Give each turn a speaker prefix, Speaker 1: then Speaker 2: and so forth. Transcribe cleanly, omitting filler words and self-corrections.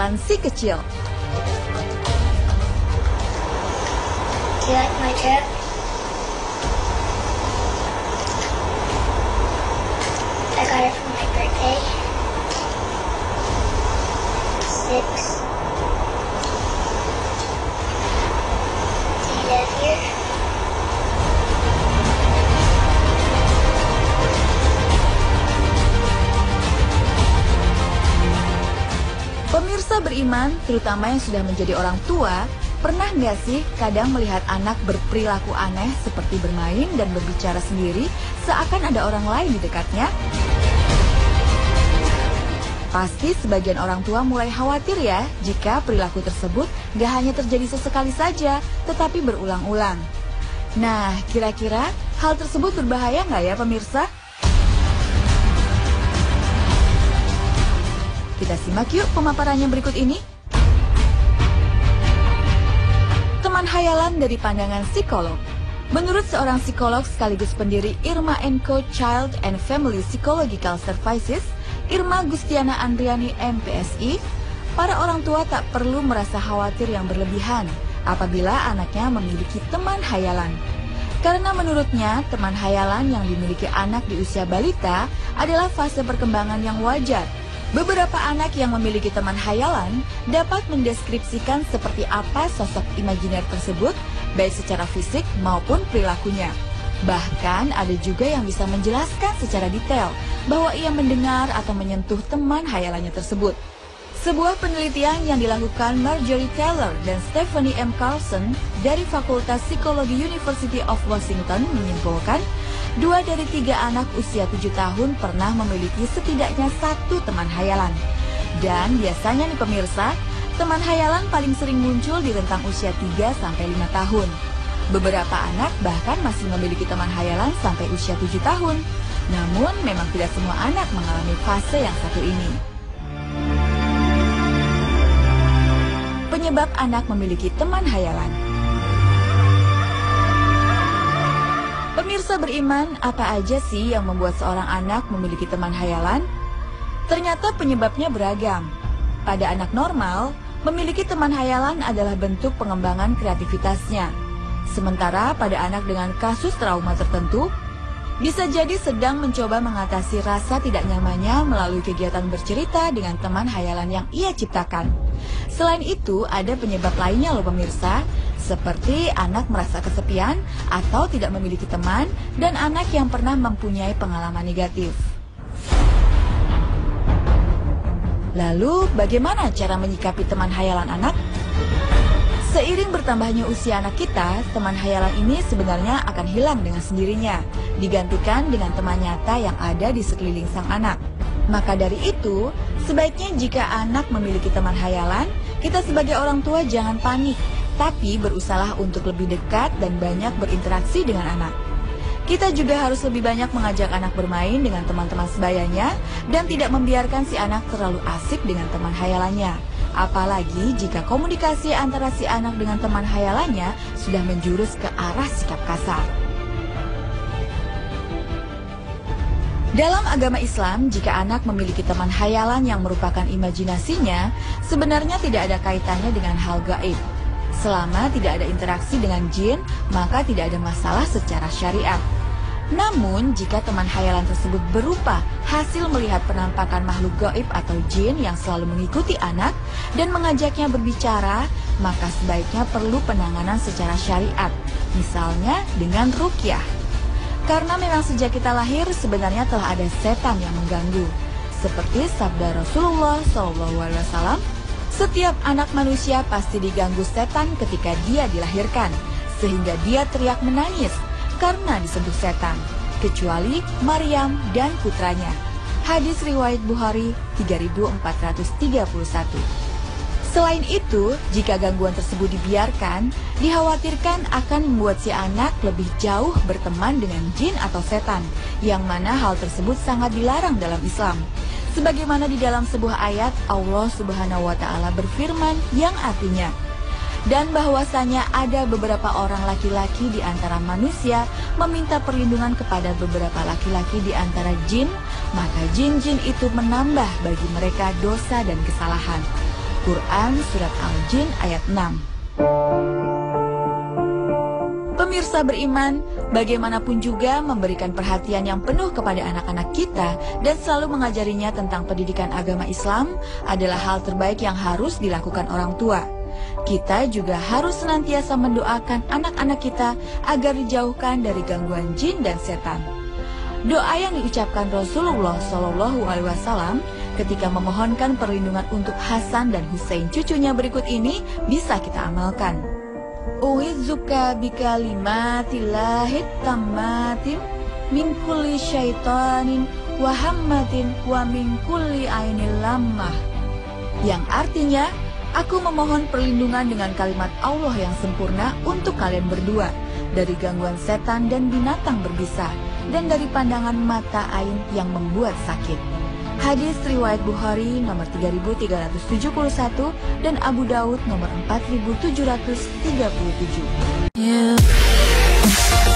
Speaker 1: hayalan si kecil.
Speaker 2: Do you like my trip? I got it for my birthday. 6. Do you live here?
Speaker 1: Pemirsa beriman, terutama yang sudah menjadi orang tua, pernah nggak sih kadang melihat anak berperilaku aneh seperti bermain dan berbicara sendiri seakan ada orang lain di dekatnya? Pasti sebagian orang tua mulai khawatir ya jika perilaku tersebut nggak hanya terjadi sesekali saja, tetapi berulang-ulang. Nah, kira-kira hal tersebut berbahaya nggak ya pemirsa? Kita simak yuk pemaparannya berikut ini. Teman hayalan dari pandangan psikolog. Menurut seorang psikolog sekaligus pendiri Irma & Co Child and Family Psychological Services, Irma Gustiana Andriani MPSI, para orang tua tak perlu merasa khawatir yang berlebihan apabila anaknya memiliki teman hayalan. Karena menurutnya, teman hayalan yang dimiliki anak di usia balita adalah fase perkembangan yang wajar. Beberapa anak yang memiliki teman hayalan dapat mendeskripsikan seperti apa sosok imajiner tersebut, baik secara fisik maupun perilakunya. Bahkan ada juga yang bisa menjelaskan secara detail bahwa ia mendengar atau menyentuh teman hayalannya tersebut. Sebuah penelitian yang dilakukan Marjorie Taylor dan Stephanie M. Carlson dari Fakultas Psikologi University of Washington menyimpulkan 2 dari 3 anak usia 7 tahun pernah memiliki setidaknya satu teman hayalan. Dan biasanya nih pemirsa, teman hayalan paling sering muncul di rentang usia 3-5 tahun. Beberapa anak bahkan masih memiliki teman hayalan sampai usia 7 tahun. Namun memang tidak semua anak mengalami fase yang satu ini. Penyebab anak memiliki teman hayalan. Pemirsa beriman, apa aja sih yang membuat seorang anak memiliki teman hayalan? Ternyata penyebabnya beragam. Pada anak normal, memiliki teman hayalan adalah bentuk pengembangan kreativitasnya. Sementara pada anak dengan kasus trauma tertentu, bisa jadi sedang mencoba mengatasi rasa tidak nyamannya melalui kegiatan bercerita dengan teman hayalan yang ia ciptakan. Selain itu, ada penyebab lainnya loh pemirsa, seperti anak merasa kesepian atau tidak memiliki teman, dan anak yang pernah mempunyai pengalaman negatif. Lalu, bagaimana cara menyikapi teman hayalan anak? Seiring bertambahnya usia anak kita, teman hayalan ini sebenarnya akan hilang dengan sendirinya, digantikan dengan teman nyata yang ada di sekeliling sang anak. Maka dari itu, sebaiknya jika anak memiliki teman hayalan, kita sebagai orang tua jangan panik, tapi berusaha untuk lebih dekat dan banyak berinteraksi dengan anak. Kita juga harus lebih banyak mengajak anak bermain dengan teman-teman sebayanya dan tidak membiarkan si anak terlalu asik dengan teman hayalannya. Apalagi jika komunikasi antara si anak dengan teman hayalannya sudah menjurus ke arah sikap kasar. Dalam agama Islam, jika anak memiliki teman hayalan yang merupakan imajinasinya, sebenarnya tidak ada kaitannya dengan hal gaib. Selama tidak ada interaksi dengan jin, maka tidak ada masalah secara syariat. Namun, jika teman hayalan tersebut berupa hasil melihat penampakan makhluk gaib atau jin yang selalu mengikuti anak dan mengajaknya berbicara, maka sebaiknya perlu penanganan secara syariat, misalnya dengan ruqyah. Karena memang sejak kita lahir sebenarnya telah ada setan yang mengganggu. Seperti sabda Rasulullah SAW, setiap anak manusia pasti diganggu setan ketika dia dilahirkan, sehingga dia teriak menangis karena disebut setan, kecuali Maryam dan putranya. Hadis riwayat Bukhari 3431. Selain itu, jika gangguan tersebut dibiarkan, dikhawatirkan akan membuat si anak lebih jauh berteman dengan jin atau setan, yang mana hal tersebut sangat dilarang dalam Islam. Sebagaimana di dalam sebuah ayat, Allah Subhanahu wa Ta'ala berfirman yang artinya, dan bahwasanya ada beberapa orang laki-laki di antara manusia meminta perlindungan kepada beberapa laki-laki di antara jin, maka jin-jin itu menambah bagi mereka dosa dan kesalahan. Quran Surat Al-Jin ayat 6. Pemirsa beriman, bagaimanapun juga memberikan perhatian yang penuh kepada anak-anak kita dan selalu mengajarinya tentang pendidikan agama Islam adalah hal terbaik yang harus dilakukan orang tua. Kita juga harus senantiasa mendoakan anak-anak kita agar dijauhkan dari gangguan jin dan setan. Doa yang diucapkan Rasulullah SAW ketika memohonkan perlindungan untuk Hasan dan Husain cucunya berikut ini bisa kita amalkan. U'idzuka bikalimatillahi tammatin min kulli syaitanin wa hammatin wa min kulli ainil lammah. Yang artinya, aku memohon perlindungan dengan kalimat Allah yang sempurna untuk kalian berdua dari gangguan setan dan binatang berbisa dan dari pandangan mata ain yang membuat sakit. Hadis riwayat Bukhari nomor 3371 dan Abu Daud nomor 4737.